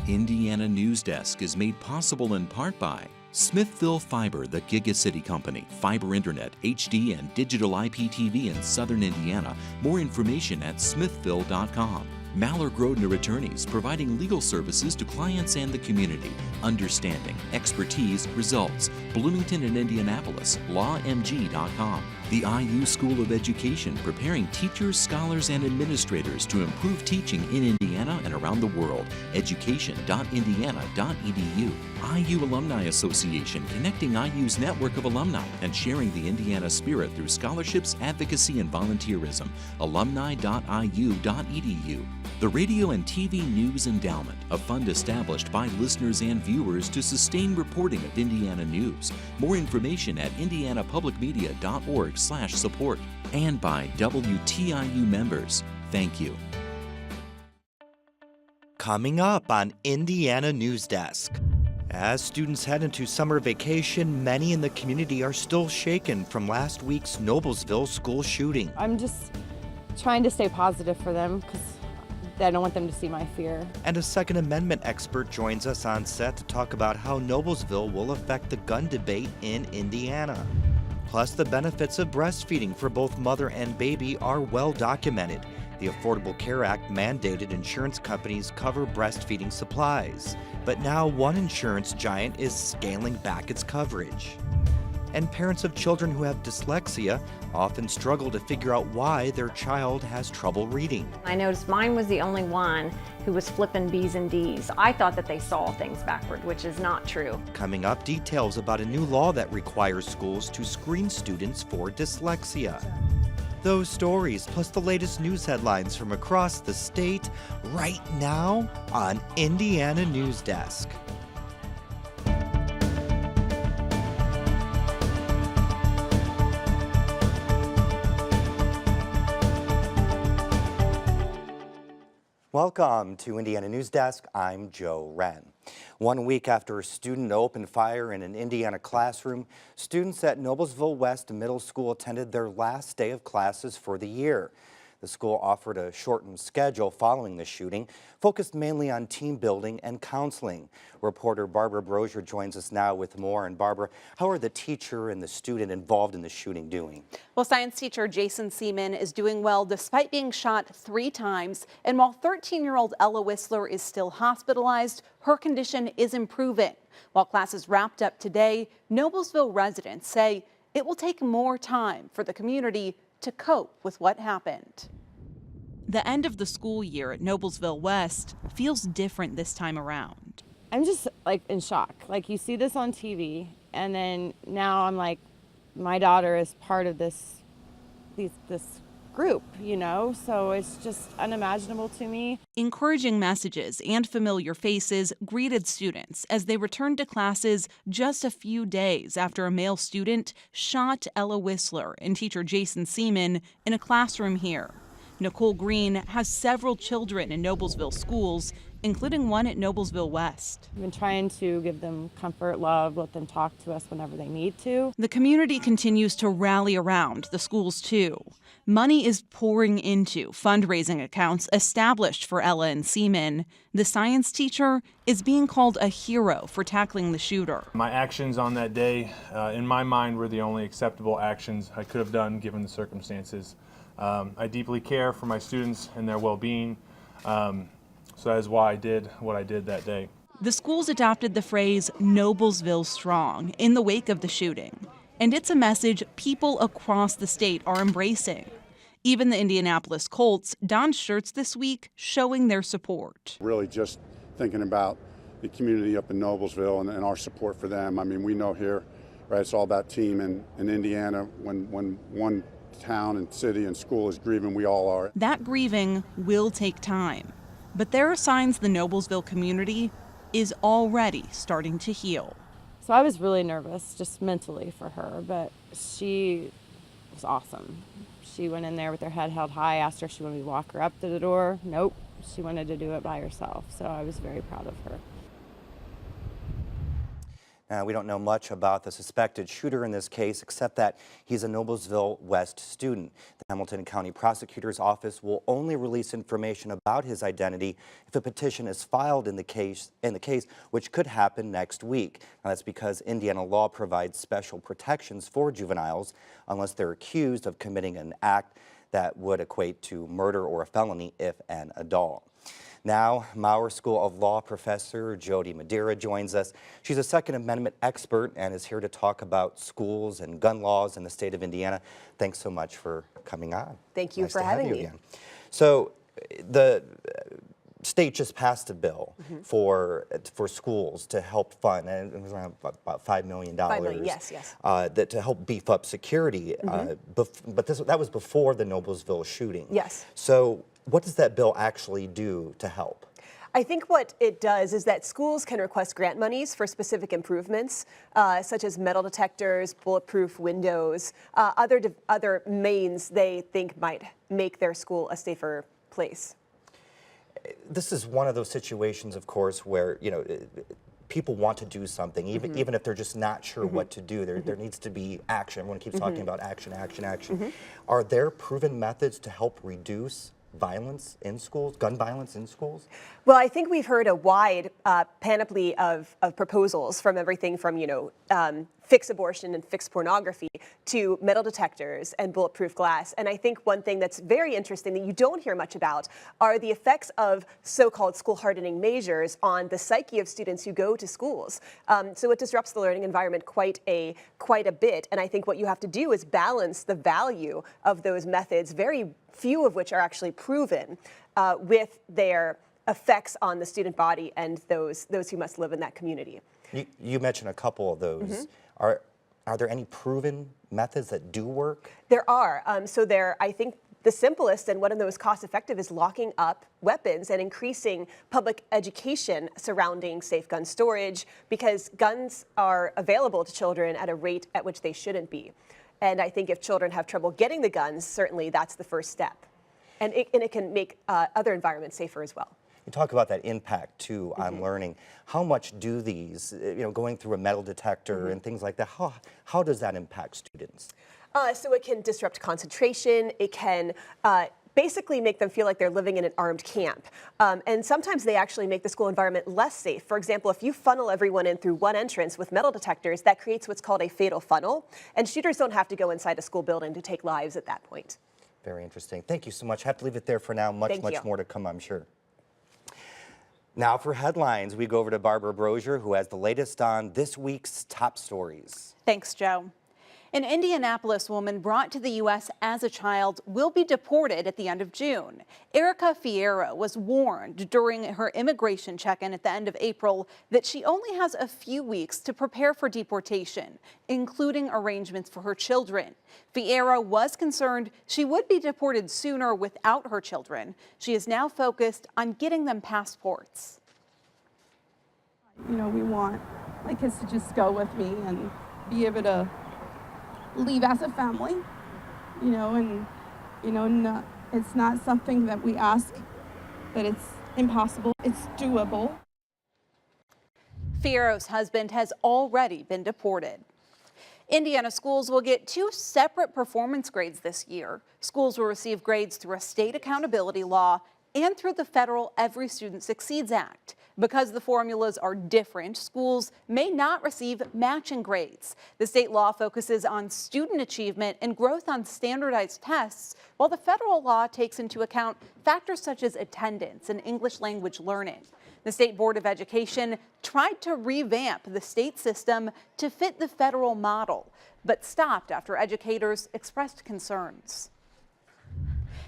Indiana Newsdesk is made possible in part by Smithville Fiber, the Gigacity Company, fiber internet, HD, and digital IPTV in Southern Indiana. More information at smithville.com. Mallard Grodner Attorneys, providing legal services to clients and the community. Understanding, expertise, results. Bloomington and Indianapolis, lawmg.com. The IU School of Education, preparing teachers, scholars, and administrators to improve teaching in Indiana and around the world. education.indiana.edu. IU Alumni Association, connecting IU's network of alumni and sharing the Indiana spirit through scholarships, advocacy, and volunteerism. alumni.iu.edu. The Radio and TV News Endowment, a fund established by listeners and viewers to sustain reporting of Indiana news. More information at indianapublicmedia.org/support. And by WTIU members. Thank you. Coming up on Indiana Newsdesk. As students head into summer vacation, many in the community are still shaken from last week's Noblesville school shooting. I'm just trying to stay positive for them because I don't want them to see my fear. And a Second Amendment expert joins us on set to talk about how Noblesville will affect the gun debate in Indiana. Plus, the benefits of breastfeeding for both mother and baby are well documented. The Affordable Care Act mandated insurance companies cover breastfeeding supplies. But now one insurance giant is scaling back its coverage. And parents of children who have dyslexia often struggle to figure out why their child has trouble reading. I noticed mine was the only one who was flipping B's and D's. I thought that they saw things backward, which is not true. Coming up, details about a new law that requires schools to screen students for dyslexia. Those stories, plus the latest news headlines from across the state, right now on Indiana Newsdesk. Welcome to Indiana Newsdesk. I'm Joe Wren. 1 week after a student opened fire in an Indiana classroom, students at Noblesville West Middle School attended their last day of classes for the year. The school offered a shortened schedule following the shooting, focused mainly on team building and counseling. Reporter Barbara Brozier joins us now with more. And Barbara, how are the teacher and the student involved in the shooting doing? Well, science teacher Jason Seaman is doing well despite being shot 3 times. And while 13-year-old Ella Whistler is still hospitalized, her condition is improving. While classes wrapped up today, Noblesville residents say it will take more time for the community to cope with what happened. The end of the school year at Noblesville West feels different this time around. I'm just like in shock. Like, you see this on TV, and then now I'm like, my daughter is part of this group, you know, so it's just unimaginable to me. Encouraging messages and familiar faces greeted students as they returned to classes just a few days after a male student shot Ella Whistler and teacher Jason Seaman in a classroom here. Nicole Green has several children in Noblesville schools, including one at Noblesville West. I've been trying to give them comfort, love, let them talk to us whenever they need to. The community continues to rally around the schools, too. Money is pouring into fundraising accounts established for Ella and Seaman. The science teacher is being called a hero for tackling the shooter. My actions on that day, in my mind, were the only acceptable actions I could have done given the circumstances. I deeply care for my students and their well-being. So that is why I did what I did that day. The schools adopted the phrase Noblesville Strong in the wake of the shooting, and it's a message people across the state are embracing. Even the Indianapolis Colts donned shirts this week showing their support. Really just thinking about the community up in Noblesville and our support for them. I mean, we know here, right, it's all about team, and in Indiana, when one town and city and school is grieving, we all are. That grieving will take time. But there are signs the Noblesville community is already starting to heal. So I was really nervous, just mentally for her, but she was awesome. She went in there with her head held high, asked her if she wanted me to walk her up to the door. Nope, she wanted to do it by herself, so I was very proud of her. We don't know much about the suspected shooter in this case, except that he's a Noblesville West student. The Hamilton County Prosecutor's Office will only release information about his identity if a petition is filed in the case, which could happen next week. Now, that's because Indiana law provides special protections for juveniles unless they're accused of committing an act that would equate to murder or a felony if an adult. Now, Maurer School of Law professor Jody Madeira joins us. She's a Second Amendment expert and is here to talk about schools and gun laws in the state of Indiana. Thanks so much for coming on. Thank you for having me. Again. So, the state just passed a bill for schools to help fund, and it was around about $5 million. $5 million, yes. To help beef up security. But that was before the Noblesville shooting. Yes. So what does that bill actually do to help? I think what it does is that schools can request grant monies for specific improvements, such as metal detectors, bulletproof windows, other mains they think might make their school a safer place. This is one of those situations, of course, where people want to do something, even if they're just not sure what to do. There needs to be action. Everyone keeps talking about action, action, action. Are there proven methods to help reduce violence in schools, gun violence in schools? Well, I think we've heard a wide panoply of proposals, from everything from, fix abortion and fix pornography to metal detectors and bulletproof glass. And I think one thing that's very interesting that you don't hear much about are the effects of so-called school hardening measures on the psyche of students who go to schools. So it disrupts the learning environment quite a bit. And I think what you have to do is balance the value of those methods, very few of which are actually proven, with their effects on the student body and those who must live in that community. You mentioned a couple of those. Are there any proven methods that do work? There are. I think the simplest and one of the most cost-effective is locking up weapons and increasing public education surrounding safe gun storage, because guns are available to children at a rate at which they shouldn't be. And I think if children have trouble getting the guns, certainly that's the first step. And it can make other environments safer as well. You talk about that impact, too, on learning. How much do these, going through a metal detector and things like that, how does that impact students? So it can disrupt concentration. It can basically make them feel like they're living in an armed camp. And sometimes they actually make the school environment less safe. For example, if you funnel everyone in through one entrance with metal detectors, that creates what's called a fatal funnel. And shooters don't have to go inside a school building to take lives at that point. Very interesting. Thank you so much. I have to leave it there for now. Much more to come, I'm sure. Now for headlines, we go over to Barbara Brosier, who has the latest on this week's top stories. Thanks, Joe. An Indianapolis woman brought to the U.S. as a child will be deported at the end of June. Erica Fierro was warned during her immigration check-in at the end of April that she only has a few weeks to prepare for deportation, including arrangements for her children. Fierro was concerned she would be deported sooner without her children. She is now focused on getting them passports. We want my kids to just go with me and be able to leave as a family, it's not something that we ask, that it's impossible, it's doable. Fierro's husband has already been deported. Indiana schools will get 2 separate performance grades this year. Schools will receive grades through a state accountability law and through the federal Every Student Succeeds Act. Because the formulas are different, schools may not receive matching grades. The state law focuses on student achievement and growth on standardized tests, while the federal law takes into account factors such as attendance and English language learning. The State Board of Education tried to revamp the state system to fit the federal model, but stopped after educators expressed concerns.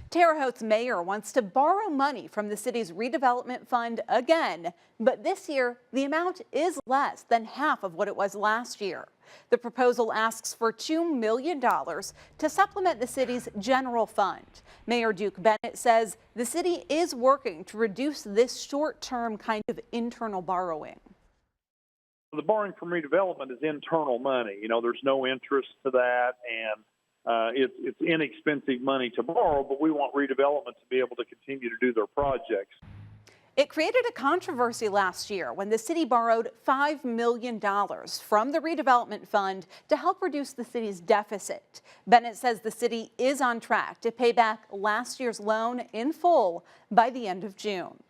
Terre Haute's mayor wants to borrow money from the city's redevelopment fund again, but this year the amount is less than half of what it was last year. The proposal asks for $2 million to supplement the city's general fund. Mayor Duke Bennett says the city is working to reduce this short-term kind of internal borrowing. The borrowing from redevelopment is internal money. There's no interest to that, and it's inexpensive money to borrow, but we want redevelopment to be able to continue to do their projects. It created a controversy last year when the city borrowed $5 million from the Redevelopment Fund to help reduce the city's deficit. Bennett says the city is on track to pay back last year's loan in full by the end of June.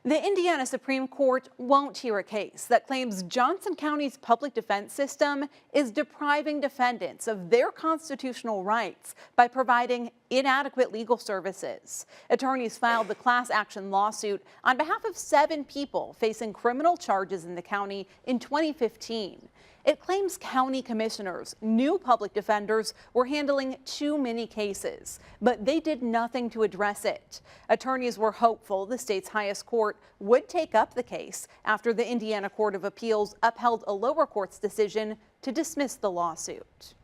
The Indiana Supreme Court won't hear a case that claims Johnson County's public defense system is depriving defendants of their constitutional rights by providing inadequate legal services. Attorneys filed the class action lawsuit on behalf of 7 people facing criminal charges in the county in 2015. It claims county commissioners, new public defenders, were handling too many cases, but they did nothing to address it. Attorneys were hopeful the state's highest court would take up the case after the Indiana Court of Appeals upheld a lower court's decision to dismiss the lawsuit.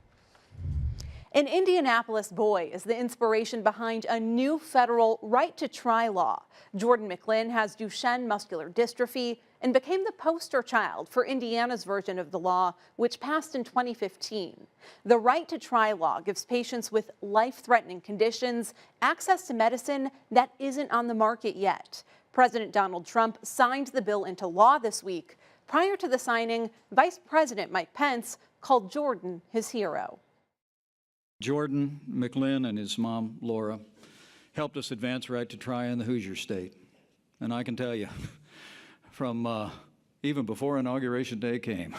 An Indianapolis boy is the inspiration behind a new federal right to try law. Jordan McLean has Duchenne muscular dystrophy and became the poster child for Indiana's version of the law, which passed in 2015. The right to try law gives patients with life-threatening conditions access to medicine that isn't on the market yet. President Donald Trump signed the bill into law this week. Prior to the signing, Vice President Mike Pence called Jordan his hero. Jordan McLean and his mom, Laura, helped us advance right to try in the Hoosier State. And I can tell you, from even before Inauguration Day came,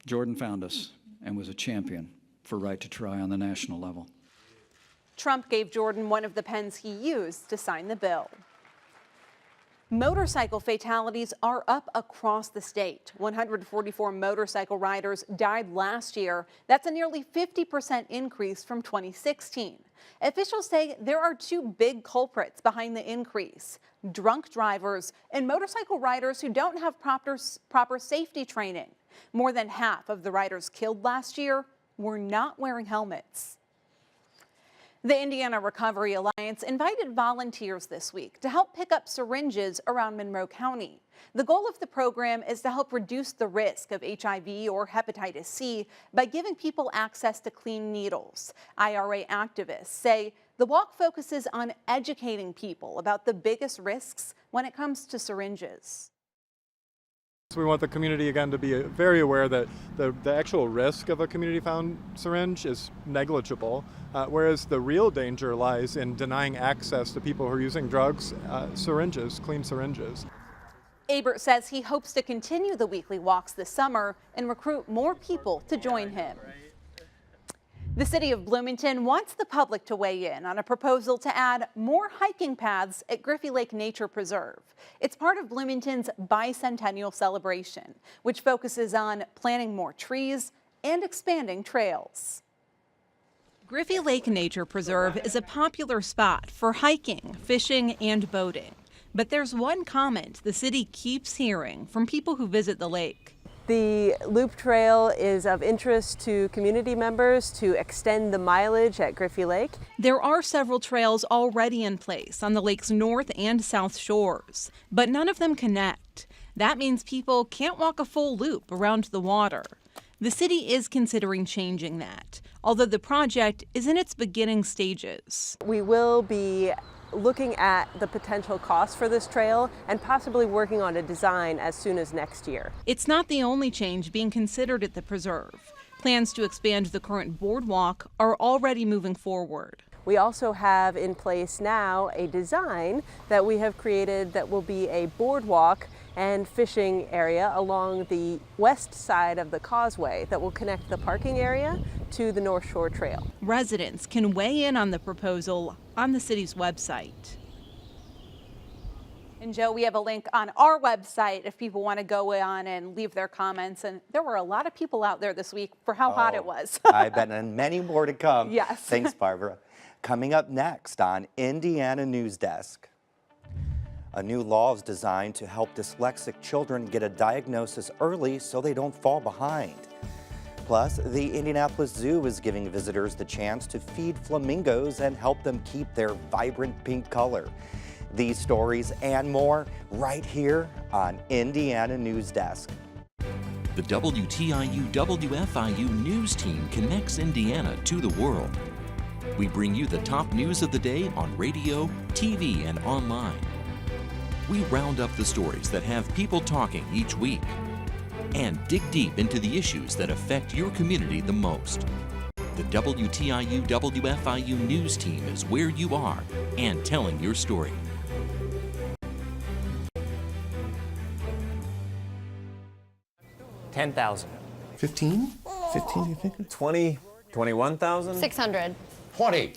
Jordan found us and was a champion for right to try on the national level. Trump gave Jordan one of the pens he used to sign the bill. Motorcycle fatalities are up across the state. 144 motorcycle riders died last year. That's a nearly 50% increase from 2016. Officials say there are 2 big culprits behind the increase: drunk drivers and motorcycle riders who don't have proper safety training. More than half of the riders killed last year were not wearing helmets. The Indiana Recovery Alliance invited volunteers this week to help pick up syringes around Monroe County. The goal of the program is to help reduce the risk of HIV or hepatitis C by giving people access to clean needles. IRA activists say the walk focuses on educating people about the biggest risks when it comes to syringes. We want the community, again, to be very aware that the actual risk of a community-found syringe is negligible, whereas the real danger lies in denying access to people who are using drugs, syringes, clean syringes. Abert says he hopes to continue the weekly walks this summer and recruit more people to join him. The city of Bloomington wants the public to weigh in on a proposal to add more hiking paths at Griffey Lake Nature Preserve. It's part of Bloomington's bicentennial celebration, which focuses on planting more trees and expanding trails. Griffey Lake Nature Preserve is a popular spot for hiking, fishing, and boating. But there's one comment the city keeps hearing from people who visit the lake. The loop trail is of interest to community members to extend the mileage at Griffey Lake. There are several trails already in place on the lake's north and south shores, but none of them connect. That means people can't walk a full loop around the water. The city is considering changing that, although the project is in its beginning stages. We will be looking at the potential cost for this trail and possibly working on a design as soon as next year. It's not the only change being considered at the preserve. Plans to expand the current boardwalk are already moving forward. We also have in place now a design that we have created that will be a boardwalk and fishing area along the west side of the causeway that will connect the parking area to the North Shore Trail. Residents can weigh in on the proposal on the city's website. And Joe, we have a link on our website if people want to go on and leave their comments. And there were a lot of people out there this week for how hot it was. I bet, and many more to come. Yes. Thanks, Barbara. Coming up next on Indiana Newsdesk. A new law is designed to help dyslexic children get a diagnosis early so they don't fall behind. Plus, the Indianapolis Zoo is giving visitors the chance to feed flamingos and help them keep their vibrant pink color. These stories and more right here on Indiana Newsdesk. The WTIU WFIU news team connects Indiana to the world. We bring you the top news of the day on radio, TV, and online. We round up the stories that have people talking each week and dig deep into the issues that affect your community the most. The WTIU WFIU news team is where you are and telling your story. $10,000. 15? 15, you think? 20, 21,000? 600. 20.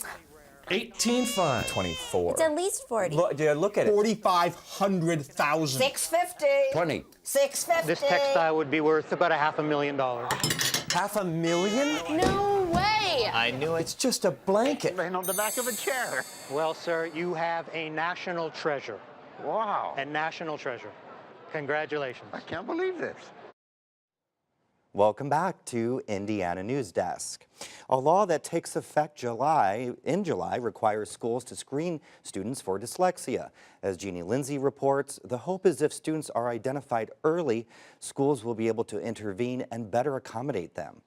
18.5. 24. It's at least 40. Look at it. 4,500,000. 650. 20. 650. This textile would be worth about $500,000. $500,000? No way. I knew it. It's just a blanket. Laying on the back of a chair. Well, sir, you have a national treasure. Wow. A national treasure. Congratulations. I can't believe this. Welcome back to Indiana Newsdesk. A law that takes effect in July requires schools to screen students for dyslexia. As Jeannie Lindsay reports, the hope is if students are identified early, schools will be able to intervene and better accommodate them.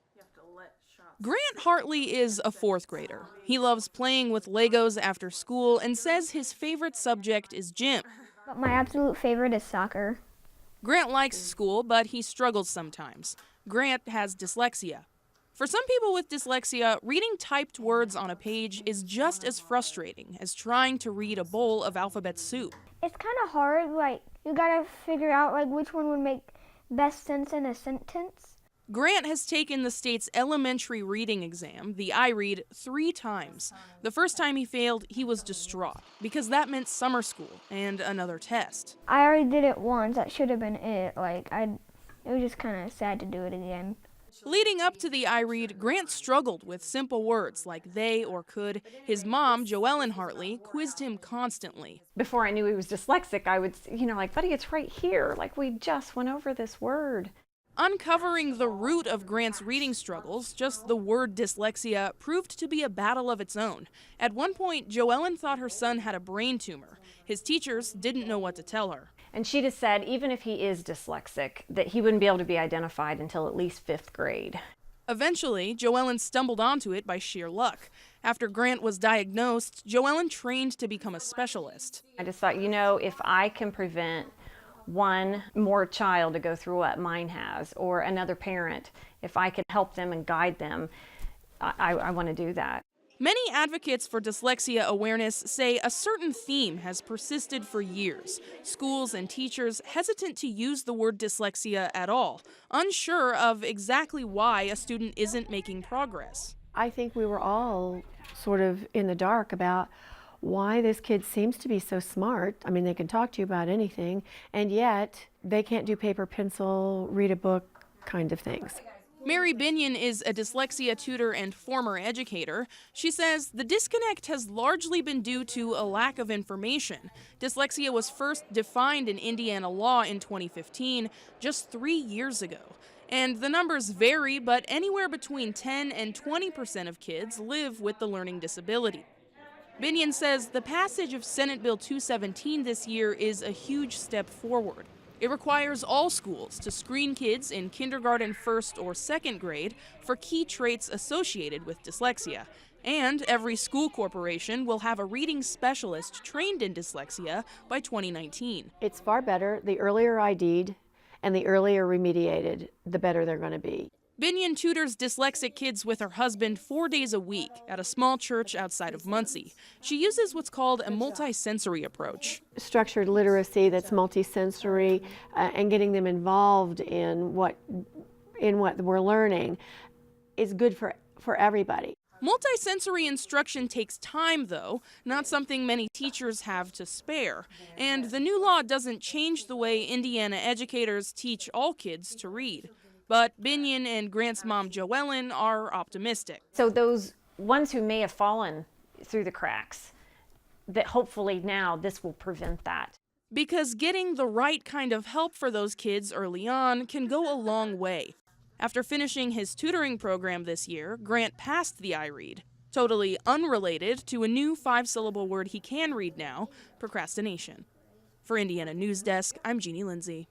Grant Hartley is a fourth grader. He loves playing with Legos after school and says his favorite subject is gym. But my absolute favorite is soccer. Grant likes school, but he struggles sometimes. Grant has dyslexia. For some people with dyslexia, reading typed words on a page is just as frustrating as trying to read a bowl of alphabet soup. It's kind of hard, like, you gotta figure out, like, which one would make best sense in a sentence. Grant has taken the state's elementary reading exam, the iRead, 3 times. The first time he failed, he was distraught, because that meant summer school and another test. I already did it once, that should have been it, like, it was just kind of sad to do it again. Leading up to the iRead, Grant struggled with simple words like they or could. His mom, Joellen Hartley, quizzed him constantly. Before I knew he was dyslexic, I would, like, buddy, it's right here. Like, we just went over this word. Uncovering the root of Grant's reading struggles, just the word dyslexia, proved to be a battle of its own. At one point, Joellen thought her son had a brain tumor. His teachers didn't know what to tell her. And she just said, even if he is dyslexic, that he wouldn't be able to be identified until at least 5th grade. Eventually, Joellen stumbled onto it by sheer luck. After Grant was diagnosed, Joellen trained to become a specialist. I just thought, if I can prevent one more child to go through what mine has, or another parent, if I can help them and guide them, I want to do that. Many advocates for dyslexia awareness say a certain theme has persisted for years. Schools and teachers hesitant to use the word dyslexia at all, unsure of exactly why a student isn't making progress. I think we were all sort of in the dark about why this kid seems to be so smart. I mean, they can talk to you about anything, and yet they can't do paper, pencil, read a book kind of things. Mary Binion is a dyslexia tutor and former educator. She says the disconnect has largely been due to a lack of information. Dyslexia was first defined in Indiana law in 2015, just 3 years ago. And the numbers vary, but anywhere between 10 and 20% of kids live with the learning disability. Binion says the passage of Senate Bill 217 this year is a huge step forward. It requires all schools to screen kids in kindergarten, 1st, or 2nd grade for key traits associated with dyslexia. And every school corporation will have a reading specialist trained in dyslexia by 2019. It's far better. The earlier ID'd and the earlier remediated, the better they're going to be. Binion tutors dyslexic kids with her husband 4 days a week at a small church outside of Muncie. She uses what's called a multisensory approach. Structured literacy that's multisensory and getting them involved in what we're learning is good for everybody. Multisensory instruction takes time, though, not something many teachers have to spare. And the new law doesn't change the way Indiana educators teach all kids to read. But Binion and Grant's mom, Joellen, are optimistic. So those ones who may have fallen through the cracks, that hopefully now this will prevent that. Because getting the right kind of help for those kids early on can go a long way. After finishing his tutoring program this year, Grant passed the iRead, totally unrelated to a new 5-syllable word he can read now, procrastination. For Indiana Newsdesk, I'm Jeannie Lindsay.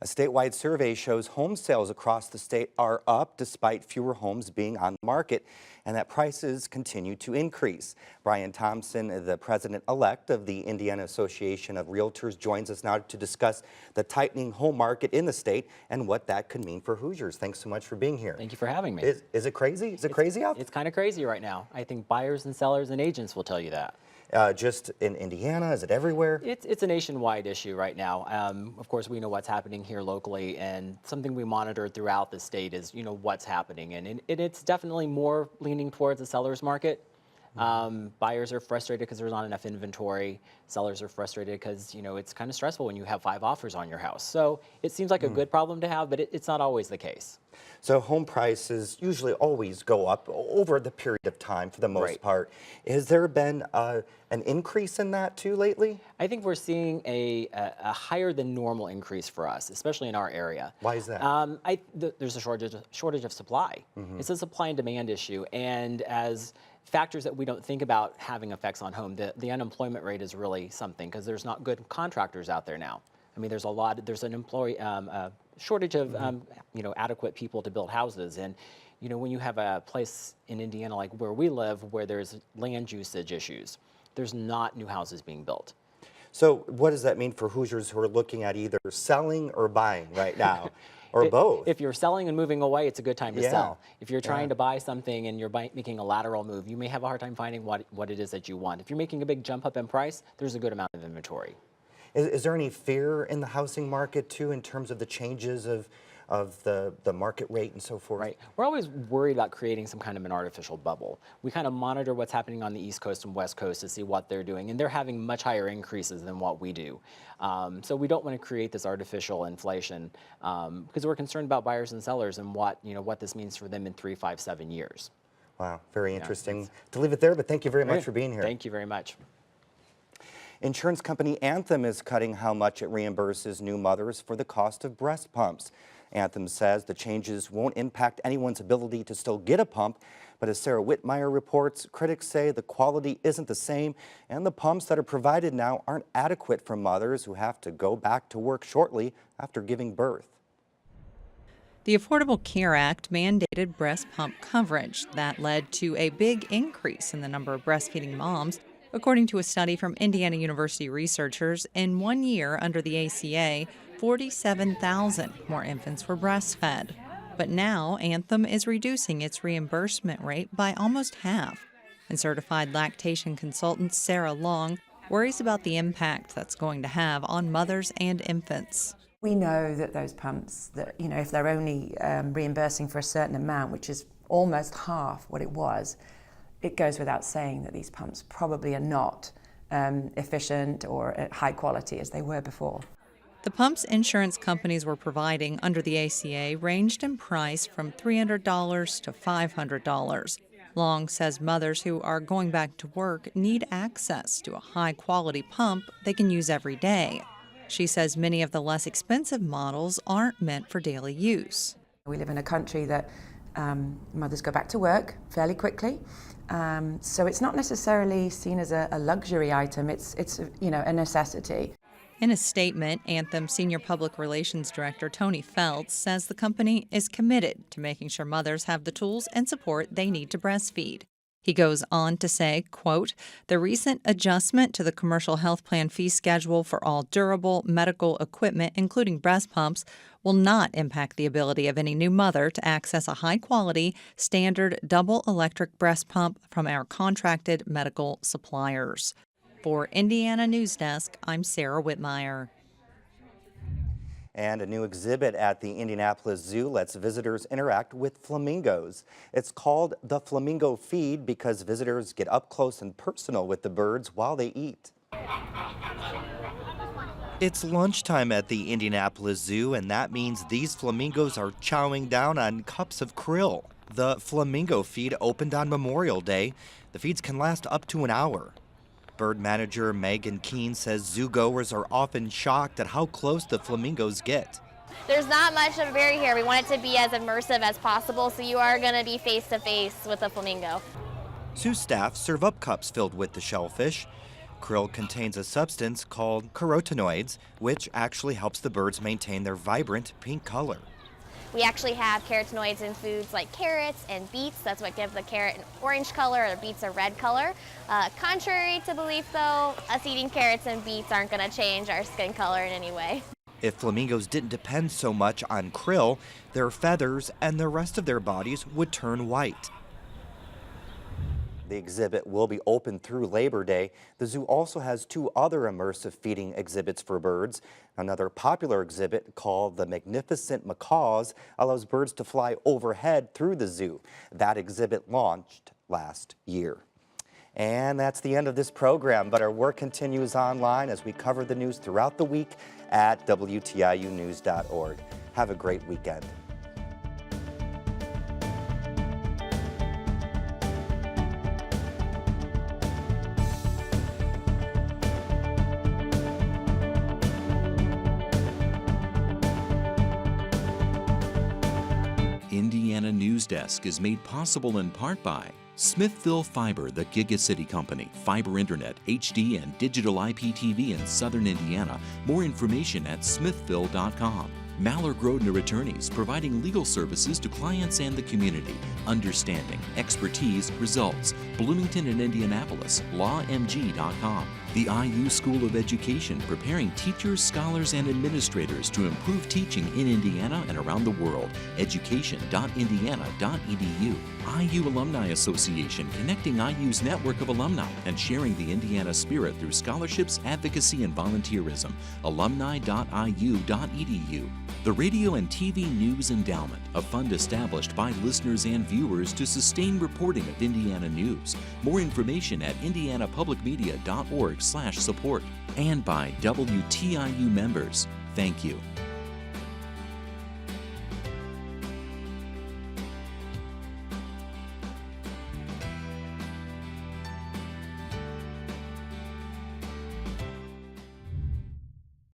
A statewide survey shows home sales across the state are up despite fewer homes being on the market and that prices continue to increase. Brian Thompson, the president-elect of the Indiana Association of Realtors, joins us now to discuss the tightening home market in the state and what that could mean for Hoosiers. Thanks so much for being here. Thank you for having me. Is it crazy? Is it crazy out there? It's kind of crazy right now. I think buyers and sellers and agents will tell you that. Just in Indiana? Is it everywhere? It's a nationwide issue right now. Of course, we know what's happening here locally, and something we monitor throughout the state is, what's happening. And it's definitely more leaning towards the seller's market. Buyers are frustrated because there's not enough inventory. Sellers are frustrated because, it's kind of stressful when you have 5 offers on your house. So it seems like a good problem to have, but it's not always the case. So home prices usually always go up over the period of time for the most part. Has there been an increase in that too lately? I think we're seeing a higher than normal increase for us, especially in our area. Why is that? There's a shortage of supply. It's a supply and demand issue, and as factors that we don't think about having effects on home, the unemployment rate is really something because there's not good contractors out there now. I mean, there's an shortage of adequate people to build houses, and when you have a place in Indiana like where we live where there's land usage issues, there's not new houses being built. So what does that mean for Hoosiers who are looking at either selling or buying right now? Or both. If you're selling and moving away, it's a good time to sell. If you're trying to buy something and you're making a lateral move, you may have a hard time finding what it is that you want. If you're making a big jump up in price, there's a good amount of inventory. Is there any fear in the housing market too in terms of the changes of the market rate and so forth? Right. We're always worried about creating some kind of an artificial bubble. We kind of monitor what's happening on the East Coast and West Coast to see what they're doing, and they're having much higher increases than what we do. So we don't want to create this artificial inflation because we're concerned about buyers and sellers and what this means for them in 3, 5, 7 years. Wow, very interesting. To leave it there, but thank you very much for being here. Thank you very much. Insurance company Anthem is cutting how much it reimburses new mothers for the cost of breast pumps. Anthem says the changes won't impact anyone's ability to still get a pump, but as Sarah Whitmire reports, critics say the quality isn't the same and the pumps that are provided now aren't adequate for mothers who have to go back to work shortly after giving birth. The Affordable Care Act mandated breast pump coverage. That led to a big increase in the number of breastfeeding moms. According to a study from Indiana University researchers, in 1 year under the ACA, 47,000 more infants were breastfed. But now Anthem is reducing its reimbursement rate by almost half. And certified lactation consultant Sarah Long worries about the impact that's going to have on mothers and infants. We know that those pumps, if they're only reimbursing for a certain amount, which is almost half what it was, it goes without saying that these pumps probably are not efficient or at high quality as they were before. The pumps insurance companies were providing under the ACA ranged in price from $300 to $500. Long says mothers who are going back to work need access to a high-quality pump they can use every day. She says many of the less expensive models aren't meant for daily use. We live in a country that mothers go back to work fairly quickly. So it's not necessarily seen as a luxury item. It's a necessity. In a statement, Anthem Senior Public Relations Director Tony Feltz says the company is committed to making sure mothers have the tools and support they need to breastfeed. He goes on to say, quote, "The recent adjustment to the commercial health plan fee schedule for all durable medical equipment, including breast pumps, will not impact the ability of any new mother to access a high-quality, standard double electric breast pump from our contracted medical suppliers." For Indiana Newsdesk, I'm Sarah Whitmire. And a new exhibit at the Indianapolis Zoo lets visitors interact with flamingos. It's called the Flamingo Feed because visitors get up close and personal with the birds while they eat. It's lunchtime at the Indianapolis Zoo, and that means these flamingos are chowing down on cups of krill. The Flamingo Feed opened on Memorial Day. The feeds can last up to an hour. Bird manager Megan Keene says zoogoers are often shocked at how close the flamingos get. There's not much of a barrier here. We want it to be as immersive as possible, so you are going to be face to face with a flamingo. Zoo staff serve up cups filled with the shellfish. Krill contains a substance called carotenoids, which actually helps the birds maintain their vibrant pink color. We actually have carotenoids in foods like carrots and beets. That's what gives the carrot an orange color or the beets a red color. Contrary to belief though, us eating carrots and beets aren't going to change our skin color in any way. If flamingos didn't depend so much on krill, their feathers and the rest of their bodies would turn white. The exhibit will be open through Labor Day. The zoo also has 2 other immersive feeding exhibits for birds. Another popular exhibit called the Magnificent Macaws allows birds to fly overhead through the zoo. That exhibit launched last year. And that's the end of this program, but our work continues online as we cover the news throughout the week at WTIUnews.org. Have a great weekend. Indiana Newsdesk is made possible in part by Smithville Fiber, the Gigacity Company, fiber internet, HD, and digital IPTV in southern Indiana. More information at smithville.com. Maller Grodner Attorneys, providing legal services to clients and the community. Understanding, expertise, results. Bloomington and Indianapolis, lawmg.com. The IU School of Education, preparing teachers, scholars, and administrators to improve teaching in Indiana and around the world. education.indiana.edu. IU Alumni Association, connecting IU's network of alumni and sharing the Indiana spirit through scholarships, advocacy, and volunteerism. alumni.iu.edu. The Radio and TV News Endowment, a fund established by listeners and viewers to sustain reporting of Indiana news. More information at indianapublicmedia.org/support. And by WTIU members. Thank you.